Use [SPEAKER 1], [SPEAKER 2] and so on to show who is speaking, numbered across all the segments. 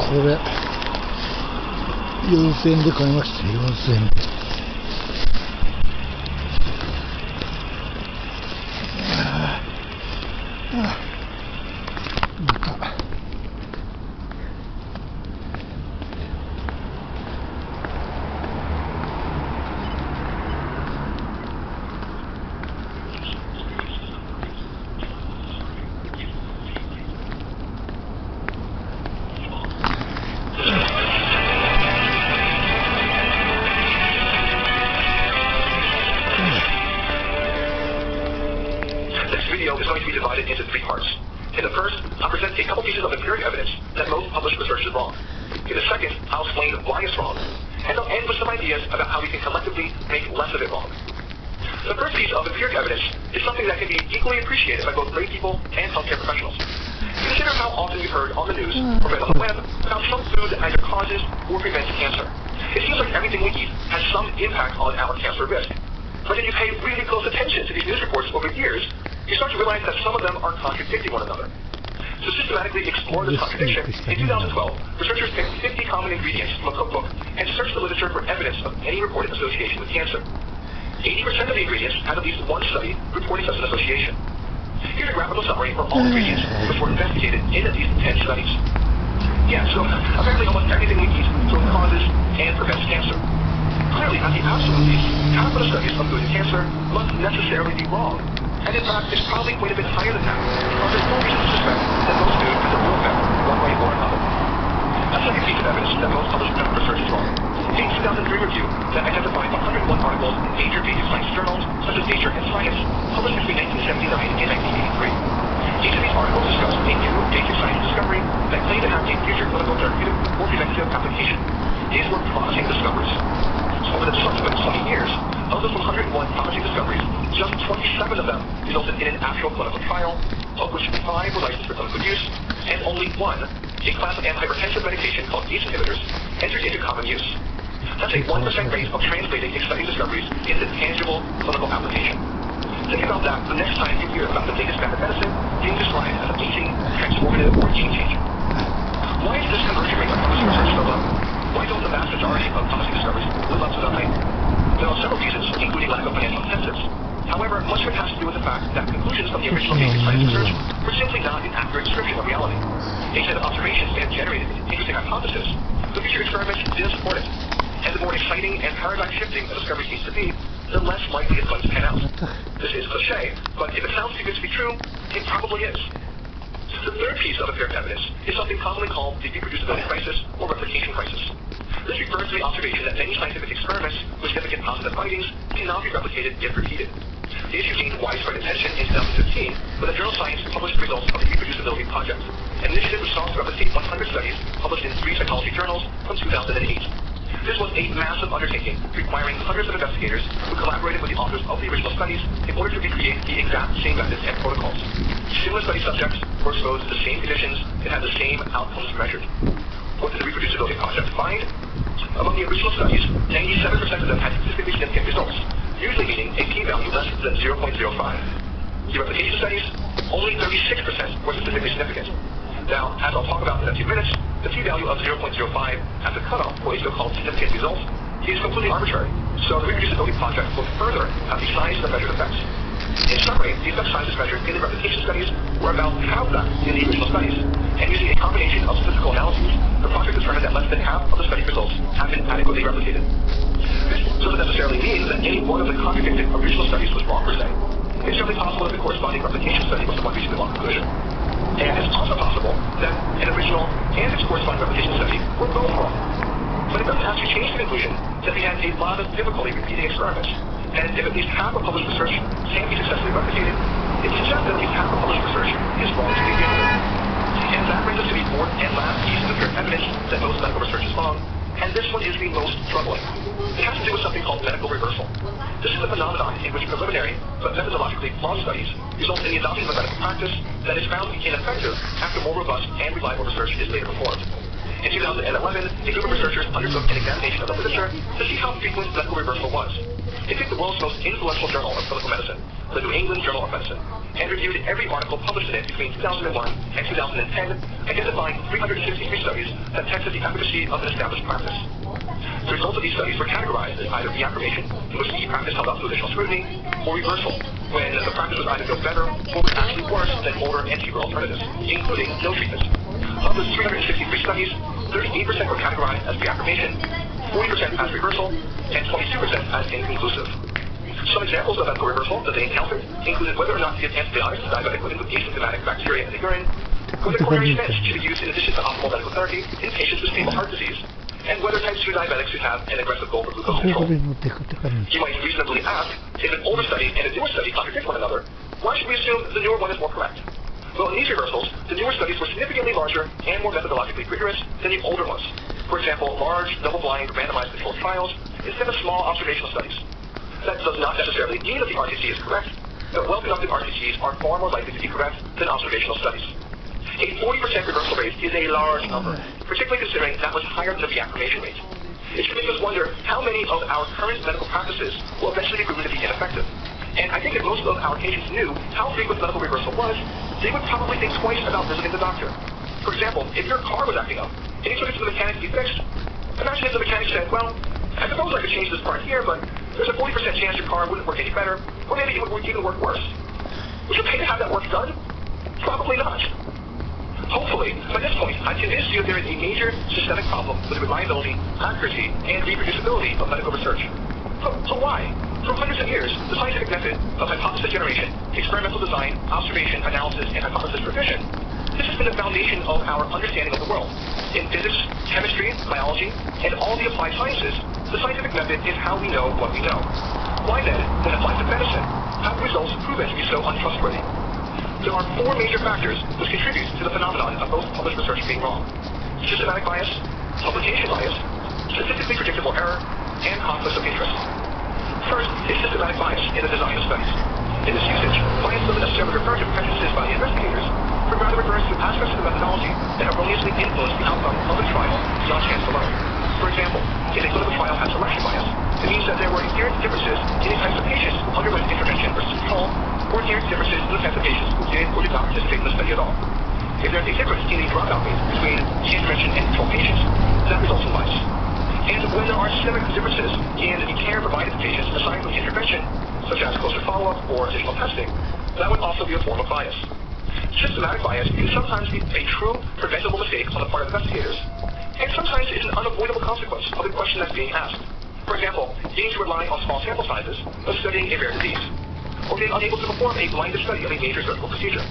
[SPEAKER 1] これ4000円で買いました。4000円。
[SPEAKER 2] Is going to be divided into three parts. In the first, I'll present a couple pieces of empiric evidence that most published research is wrong. In the second, I'll explain why it's wrong. And I'll end with some ideas about how we can collectively make less of it wrong. The first piece of empiric evidence is something that can be equally appreciated by both lay people and healthcare professionals. Consider how often you've heard on the news or read on the web about some food that either causes or prevents cancer. It seems like everything we eat has some impact on our cancer risk. But if you pay really close attention to these news reports over years, you start to realize that some of them are contradicting one another. To systematically explore this contradiction, in 2012, researchers picked 50 common ingredients from a cookbook and searched the literature for evidence of any reported association with cancer. 80% of the ingredients had at least one study reporting such an association. Here's a graphical summary for all ingredients which were investigated in at least 10 studies. Yeah, so apparently almost everything we eat both causes and prevents cancer. Clearly, at the absolute least, half of the studies of food and cancer must necessarily be wrong. And in fact, it's probably quite a bit higher than that, because there's no reason to suspect that most food has a real effect one way or another. A second piece of evidence that most published medical research is wrong. A 2003 review that identified 101 articles in major basic science journals, such as Nature and Science, published between 1979 and 1983. Each of these articles discussed a new basic science discovery that claimed to have a future clinical therapeutic or preventative application. These were promising discoveries. Over the subsequent 20 years, of those 101 promising discoveries, just 27 of them resulted in an actual clinical trial, of which 5 were licensed for clinical use, and only 1, a class of antihypertensive medication called ACE inhibitors, entered into common use. That's a 1% rate of translating exciting discoveries into tangible clinical application. Think about that the next time you hear about the latest standard medicine being described as amazing, transformative, or game-changing. Why is this conversion rate of published research so low? Why don't the vast majority of promising discoveries live up to the hype? There are several reasons, including lack of financial incentives. However, much of it has to do with the fact that conclusions from the original basic science research were simply not an accurate description of reality. A set of observations may have generated an interesting hypothesis, but future experiments didn't support it. And the more exciting and paradigm-shifting a discovery seems to be, the less likely it's going to pan out. This is cliché, but if it sounds too good to be true, it probably is. The third piece of empiric evidence is something commonly called the reproducibility crisis or replication crisis. This refers to the observation that many scientific experiments with significant positive findings cannot be replicated if repeated. The issue gained widespread attention in 2015 when the journal Science published the results of the Reproducibility Project, an initiative which sought to replicate 100 studies published in 3 psychology journals from 2008. This was a massive undertaking requiring hundreds of investigators who collaborated with the authors of the original studies in order to recreate the exact same methods and protocols. Similar study subjects were exposed to the same conditions and had the same outcomes measured. What did the Reproducibility Project find? Among the original studies, 97% of them had statistically significant results, usually meaning a p-value less than 0.05. The replication studies, only 36% were statistically significant. Now, as I'll talk about in a few minutes, the p-value of 0.05 as a cutoff for a so-called significant result is completely arbitrary, so the Reproducibility Project looked further at the size of the measured effects. In summary, the effect sizes measured in the replication studies were about half that in the original studies, and using a combination of statistical analyses, the project determined that less than half of the study results have been adequately replicated. This doesn't necessarily mean that any one of the contradicted original studies was wrong per se. It's certainly possible that the corresponding replication study was the one reaching the wrong conclusion. And it's also possible that an original and its corresponding replication study were both wrong. But it doesn't actually change the conclusion that we had a lot of difficulty repeating experiments. And if at least half of published research can be successfully replicated, it suggests that at least half of published research is wrong to begin with. And that brings us to the fourth and last piece of empiric evidence that most medical research is wrong, and this one is the most troubling. It has to do with something called medical reversal. This is a phenomenon in which preliminary but methodologically flawed studies result in the adoption of a medical practice that is found to be ineffective after more robust and reliable research is later performed. In 2011, a group of researchers undertook an examination of the literature to see how frequent medical reversal was. It picked the world's most influential journal of clinical medicine, the New England Journal of Medicine, and reviewed every article published in it between 2001 and 2010, identifying 363 studies that tested the efficacy of an established practice. The results of these studies were categorized as either reaffirmation, in which the practice held up to additional scrutiny, or reversal, when the practice was either no better or was actually worse than older and cheaper alternatives, including no treatment. Of those 363 studies, 38% were categorized as reaffirmation, 40% as reversal, and 22% as inconclusive. Some examples of medical reversal that they encountered included whether or not to give antibiotics to diabetic with asymptomatic bacteria in the urine, whether coronary stents should be used in addition to optimal medical therapy in patients with stable heart disease, and whether type 2 diabetics should have an aggressive goal for glucose control. You might reasonably ask, if an older study and a newer study contradict one another, why should we assume the newer one is more correct? Well, in these reversals, the newer studies were significantly larger and more methodologically rigorous than the older ones. For example, large, double-blind, randomized controlled trials instead of small observational studies. That does not necessarily mean that the RCT is correct, but well-conducted RCTs are far more likely to be correct than observational studies. A 40% reversal rate is a large number, particularly considering that was higher than the reaffirmation rate. It should make us wonder how many of our current medical practices will eventually be proven to be ineffective. And I think if most of our patients knew how frequent medical reversal was, they would probably think twice about visiting the doctor. For example, if your car was acting up and you took it to the mechanic to be fixed, imagine if the mechanic said, well, I suppose I could change this part here, but there's a 40% chance your car wouldn't work any better, or maybe it would even work worse. Would you pay to have that work done? Probably not. Hopefully, by this point, I'm convinced you that there is a major systemic problem with the reliability, accuracy, and reproducibility of medical research. So why? For hundreds of years, the scientific method of hypothesis generation, experimental design, observation, analysis, and hypothesis revision, this has been the foundation of our understanding of the world. In physics, chemistry, biology, and all the applied sciences, the scientific method is how we know what we know. Why then, when applied to medicine, have the results proven to be so untrustworthy? There are four major factors which contribute to the phenomenon of most published research being wrong: systematic bias, publication bias, statistically predictable error, and conflicts of interest. First is systematic bias in the design of studies. In this usage, bias doesn't necessarily refer to prejudices by the investigators, but rather refers to aspects of the methodology that erroneously influence the outcome of the trial beyond chance alone. For example, if a clinical trial has selection bias, it means that there were inherent differences in the types of patients who underwent intervention versus control, or inherent differences in the types of patients who did or did not participate in the study at all. If there is a difference in the dropout rate between the intervention and control patients, that results in bias. And when there are systemic differences in the care provided to patients assigned for the intervention, such as closer follow-up or additional testing, that would also be a form of bias. Systematic bias can sometimes be a true preventable mistake on the part of investigators, and sometimes it's an unavoidable consequence of the question that's being asked. For example, needing to rely on small sample sizes of studying a rare disease, or being unable to perform a blinded study of a major surgical procedure.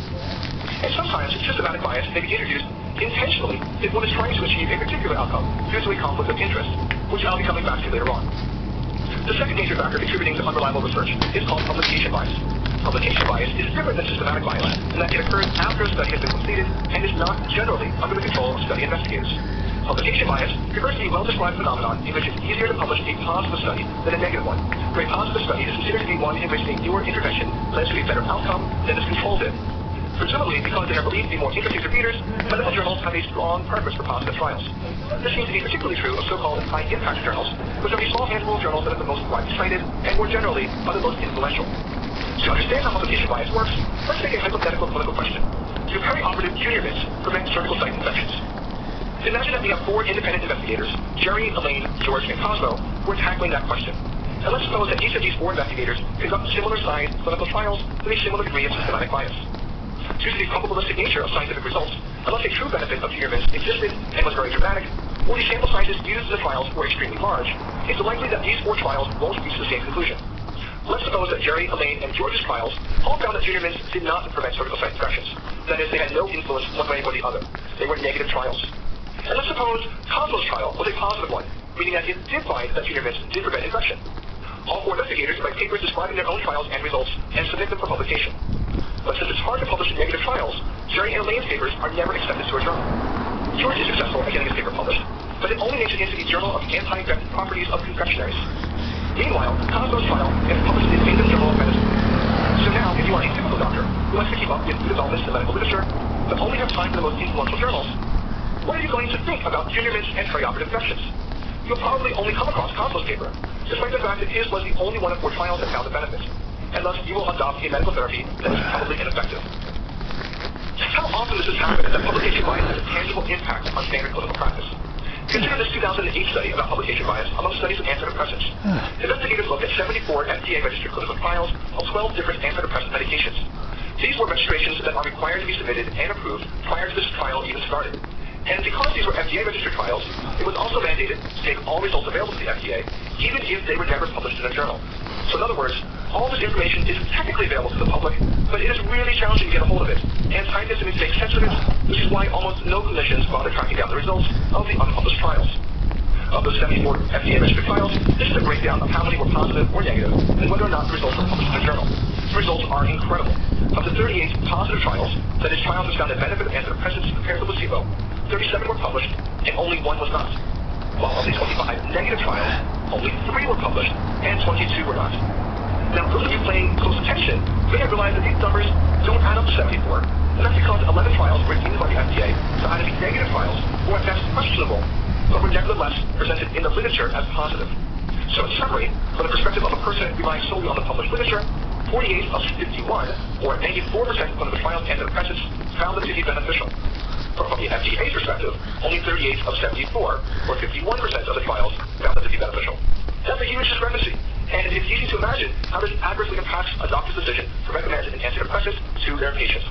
[SPEAKER 2] And sometimes systematic bias may be introduced intentionally if one is trying to achieve a particular outcome due to a conflict of interest, which I'll be coming back to later on. The second major factor contributing to unreliable research is called publication bias. Publication bias is different than systematic bias in that it occurs after a study has been completed and is not generally under the control of study investigators. Publication bias refers to a well-described phenomenon in which it's easier to publish a positive study than a negative one, where a positive study is considered to be one in which a newer intervention led to a better outcome than its control did. Presumably because they are believed to be more interesting to readers, medical journals have a strong preference for positive trials. This seems to be particularly true of so-called high-impact journals, which are a small handful of journals that are the most widely cited and more generally are the most influential. To understand how publication bias works, let's take a hypothetical clinical question. Do perioperative junior mints prevent surgical site infections? Imagine that we have four independent investigators, Jerry, Elaine, George, and Cosmo, who are tackling that question. And let's suppose that each of these four investigators conduct similar-sized clinical trials with a similar degree of systematic bias. Due to the probabilistic nature of scientific results, unless a true benefit of junior mints existed and was very dramatic, or the sample sizes used in the trials were extremely large, it's likely that these four trials won't reach the same conclusion. Let's suppose that Jerry, Elaine, and George's trials all found that junior mints did not prevent surgical site infections. That is, they had no influence one way or the other. They were negative trials. And let's suppose Cosmo's trial was a positive one, meaning that it did find that junior mints did prevent infection. All four investigators write papers describing their own trials and results and submit them for publication. But since it's hard to publish negative trials, Jerry and Elaine's papers are never accepted to a journal. George is successful at getting his paper published, but it only makes it into the Journal of Anti-Infective Properties of Confectionaries. Meanwhile, Cosmo's trial gets published in the New England Journal of Medicine. So now, if you are a typical doctor who wants to keep up with new developments in medical literature, but only have time for the most influential journals, what are you going to think about junior mints and perioperative infections? You'll probably only come across Cosmo's paper, despite the fact that his was the only one of 4 trials that found a benefit, and thus you will adopt a medical therapy that is probably ineffective. How often does this happen that publication bias has a tangible impact on standard clinical practice? Consider this 2008 study about publication bias among studies of antidepressants. Investigators looked at 74 FDA-registered clinical trials of 12 different antidepressant medications. These were registrations that are required to be submitted and approved prior to this trial even started. And because these were FDA-registered trials, it was also mandated to take all results available to the FDA, even if they were never published in a journal. So in other words, all this information is technically available to the public, but it is really challenging to get a hold of it, and scientists need to make sense of it, which is why almost no clinicians bother tracking down the results of the unpublished trials. Of those 74 FDA-registered trials, this is a breakdown of how many were positive or negative, and whether or not the results were published in a journal. The results are incredible. Of the 38 positive trials, that is, trials which found the benefit of antidepressants compared to placebo, 37 were published, and only 1 was not. While of the 25 negative trials, only 3 were published, and 22 were not. Now, those of you paying close attention may have realized that these numbers don't add up to 74, and that's because 11 trials were deemed by the FDA to either be negative trials or at best questionable, but were nevertheless presented in the literature as positive. So in summary, from the perspective of a person relying solely on the published literature, 48 of 51, or 94% of clinical trials and antidepressants, found them to be beneficial. From the FDA's perspective, only 38 of 74, or 51% of the trials, found them to be beneficial. That's a huge discrepancy, and it's easy to imagine how this adversely impacts a doctor's decision to recommend an antidepressant to their patients.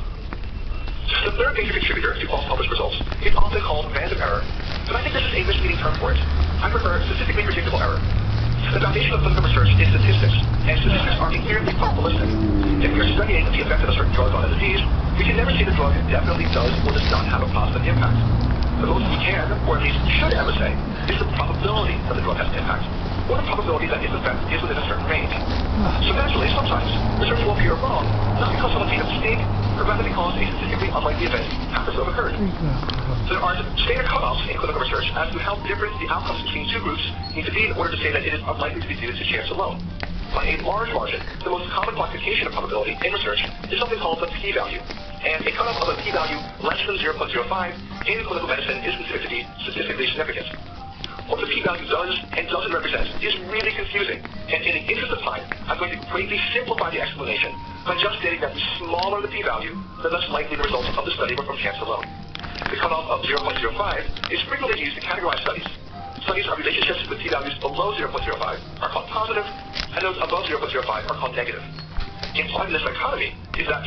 [SPEAKER 2] The third major contributor to false published results is often called random error, but I think this is a misleading term for it. I prefer statistically predictable error. The foundation of clinical research is statistics, and statistics are inherently probabilistic. If we are studying the effect of a certain drug on a disease, we can never say the drug definitely does or does not have a positive impact. The most we can, or at least should ever say, is the probability that the drug has an impact, or the probability that its effect is within a certain range. So naturally, sometimes research will appear wrong, not because someone made a mistake, but rather because a statistically unlikely event happens to have occurred. There are standard cutoffs in clinical research as to how different the outcomes between two groups need to be in order to say that it is unlikely to be due to chance alone. By a large margin, the most common classification of probability in research is something called the p-value, and a cutoff of a p-value less than 0.05 in clinical medicine is considered to be statistically significant. What the p-value does and doesn't represent is really confusing, and in the interest of time, I'm going to greatly simplify the explanation by just stating that the smaller the p-value, the less likely the results of the study were from chance alone. The cutoff of 0.05 is frequently used to categorize studies. Studies of relationships with p-values below 0.05 are called positive, and those above 0.05 are called negative. Implied in this dichotomy is that a